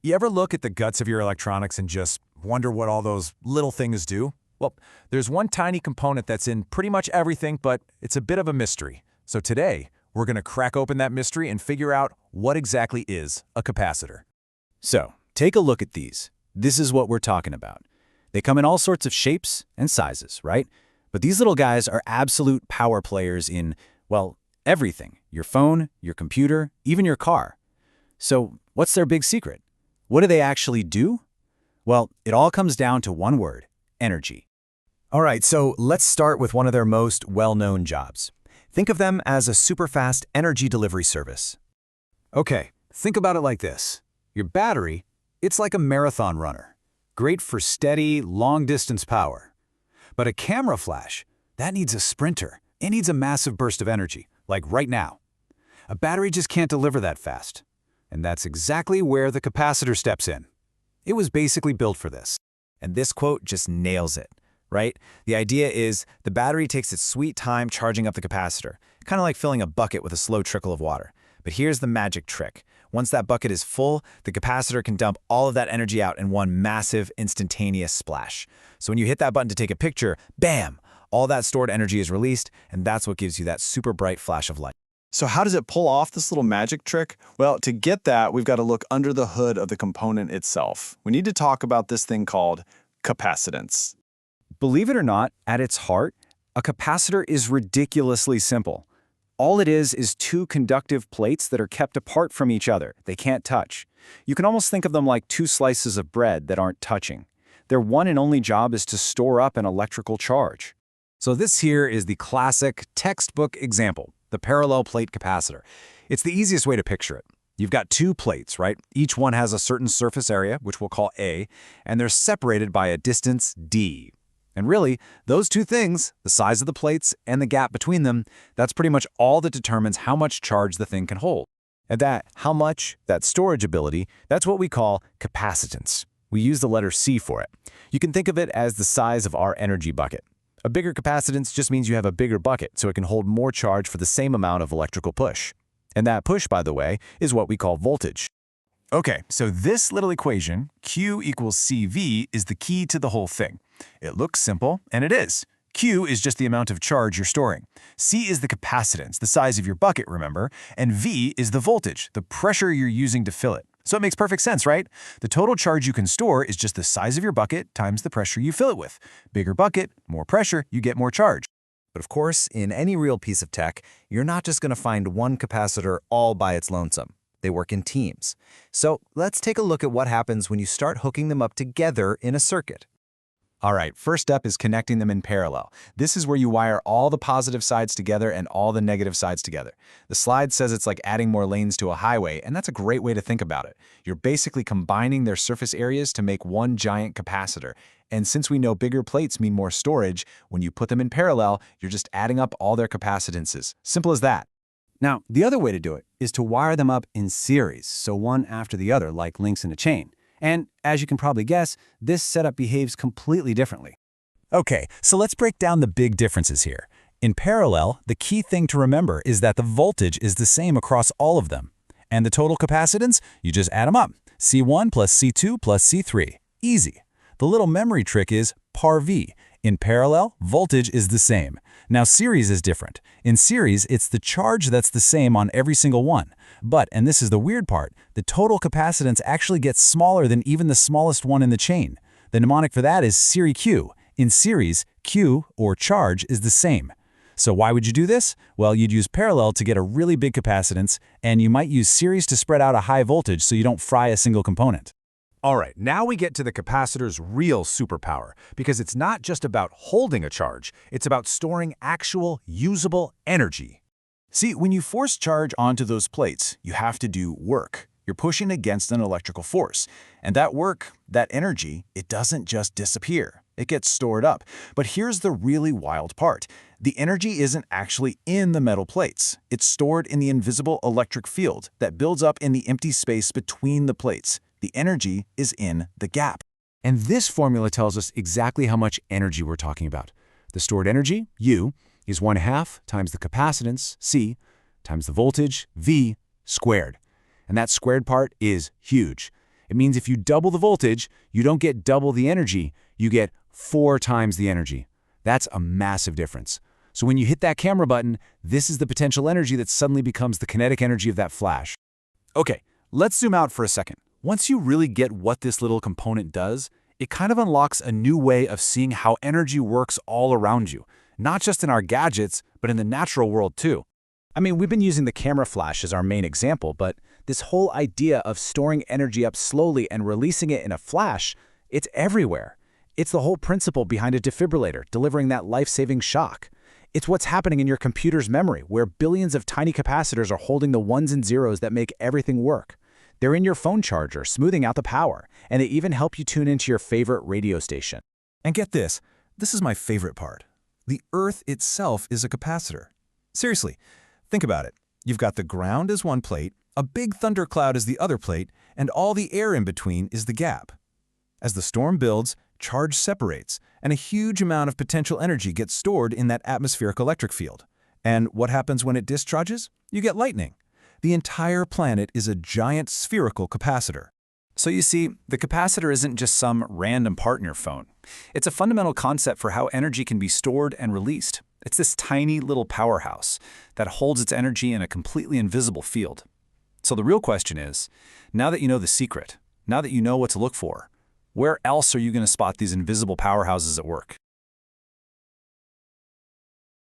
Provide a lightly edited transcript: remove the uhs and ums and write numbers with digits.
You ever look at the guts of your electronics and just wonder what all those little things do? Well, there's one tiny component that's in pretty much everything, but it's a bit of a mystery. So today, we're going to crack open that mystery and figure out what exactly is a capacitor. So, take a look at these. This is what we're talking about. They come in all sorts of shapes and sizes, right? But these little guys are absolute power players in, well, everything. Your phone, your computer, even your car. So, what's their big secret? What do they actually do? Well, it all comes down to one word: energy. All right, so let's start with one of their most well-known jobs. Think of them as a super-fast energy delivery service. Okay, think about it like this. Your battery, it's like a marathon runner. Great for steady, long-distance power. But a camera flash, that needs a sprinter. It needs a massive burst of energy, like right now. A battery just can't deliver that fast. And that's exactly where the capacitor steps in. It was basically built for this. And this quote just nails it, right? The idea is the battery takes its sweet time charging up the capacitor, kind of like filling a bucket with a slow trickle of water. But here's the magic trick. Once that bucket is full, the capacitor can dump all of that energy out in one massive, instantaneous splash. So when you hit that button to take a picture, bam! All that stored energy is released, and that's what gives you that super bright flash of light. So how does it pull off this little magic trick? Well, to get that, we've got to look under the hood of the component itself. We need to talk about this thing called capacitance. Believe it or not, at its heart, a capacitor is ridiculously simple. All it is two conductive plates that are kept apart from each other. They can't touch. You can almost think of them like two slices of bread that aren't touching. Their one and only job is to store up an electrical charge. So this here is the classic textbook example, the parallel plate capacitor. It's the easiest way to picture it. You've got two plates, right? Each one has a certain surface area, which we'll call A, and they're separated by a distance D. And really, those two things, the size of the plates and the gap between them, that's pretty much all that determines how much charge the thing can hold. And that how much, that storage ability, that's what we call capacitance. We use the letter C for it. You can think of it as the size of our energy bucket. A bigger capacitance just means you have a bigger bucket, so it can hold more charge for the same amount of electrical push. And that push, by the way, is what we call voltage. Okay, so this little equation, Q equals CV, is the key to the whole thing. It looks simple, and it is. Q is just the amount of charge you're storing. C is the capacitance, the size of your bucket, remember? And V is the voltage, the pressure you're using to fill it. So it makes perfect sense, right? The total charge you can store is just the size of your bucket times the pressure you fill it with. Bigger bucket, more pressure, you get more charge. But of course, in any real piece of tech, you're not just going to find one capacitor all by its lonesome. They work in teams. So let's take a look at what happens when you start hooking them up together in a circuit. All right, first step is connecting them in parallel. This is where you wire all the positive sides together and all the negative sides together. The slide says it's like adding more lanes to a highway, and that's a great way to think about it. You're basically combining their surface areas to make one giant capacitor. And since we know bigger plates mean more storage, when you put them in parallel, you're just adding up all their capacitances. Simple as that. Now, the other way to do it is to wire them up in series, so one after the other like links in a chain. And as you can probably guess, this setup behaves completely differently. Okay, so let's break down the big differences here. In parallel, the key thing to remember is that the voltage is the same across all of them. And the total capacitance, you just add them up. C1 plus C2 plus C3. Easy. The little memory trick is par V. In parallel, voltage is the same. Now series is different. In series, it's the charge that's the same on every single one. But, and this is the weird part, the total capacitance actually gets smaller than even the smallest one in the chain. The mnemonic for that is series Q. In series, Q, or charge, is the same. So why would you do this? Well, you'd use parallel to get a really big capacitance, and you might use series to spread out a high voltage so you don't fry a single component. All right, now we get to the capacitor's real superpower, because it's not just about holding a charge, it's about storing actual, usable energy. See, when you force charge onto those plates, you have to do work. You're pushing against an electrical force. And that work, that energy, it doesn't just disappear. It gets stored up. But here's the really wild part. The energy isn't actually in the metal plates. It's stored in the invisible electric field that builds up in the empty space between the plates. The energy is in the gap. And this formula tells us exactly how much energy we're talking about. The stored energy, U, is 1/2 times the capacitance, C, times the voltage, V, squared. And that squared part is huge. It means if you double the voltage, you don't get double the energy, you get 4 times the energy. That's a massive difference. So when you hit that camera button, this is the potential energy that suddenly becomes the kinetic energy of that flash. Okay, let's zoom out for a second. Once you really get what this little component does, it kind of unlocks a new way of seeing how energy works all around you, not just in our gadgets, but in the natural world too. I mean, we've been using the camera flash as our main example, but this whole idea of storing energy up slowly and releasing it in a flash, it's everywhere. It's the whole principle behind a defibrillator, delivering that life-saving shock. It's what's happening in your computer's memory, where billions of tiny capacitors are holding the ones and zeros that make everything work. They're in your phone charger, smoothing out the power, and they even help you tune into your favorite radio station. And get this is my favorite part. The Earth itself is a capacitor. Seriously, think about it. You've got the ground as one plate, a big thundercloud as the other plate, and all the air in between is the gap. As the storm builds, charge separates, and a huge amount of potential energy gets stored in that atmospheric electric field. And what happens when it discharges? You get lightning. The entire planet is a giant spherical capacitor. So you see, the capacitor isn't just some random part in your phone. It's a fundamental concept for how energy can be stored and released. It's this tiny little powerhouse that holds its energy in a completely invisible field. So the real question is, now that you know the secret, now that you know what to look for, where else are you going to spot these invisible powerhouses at work?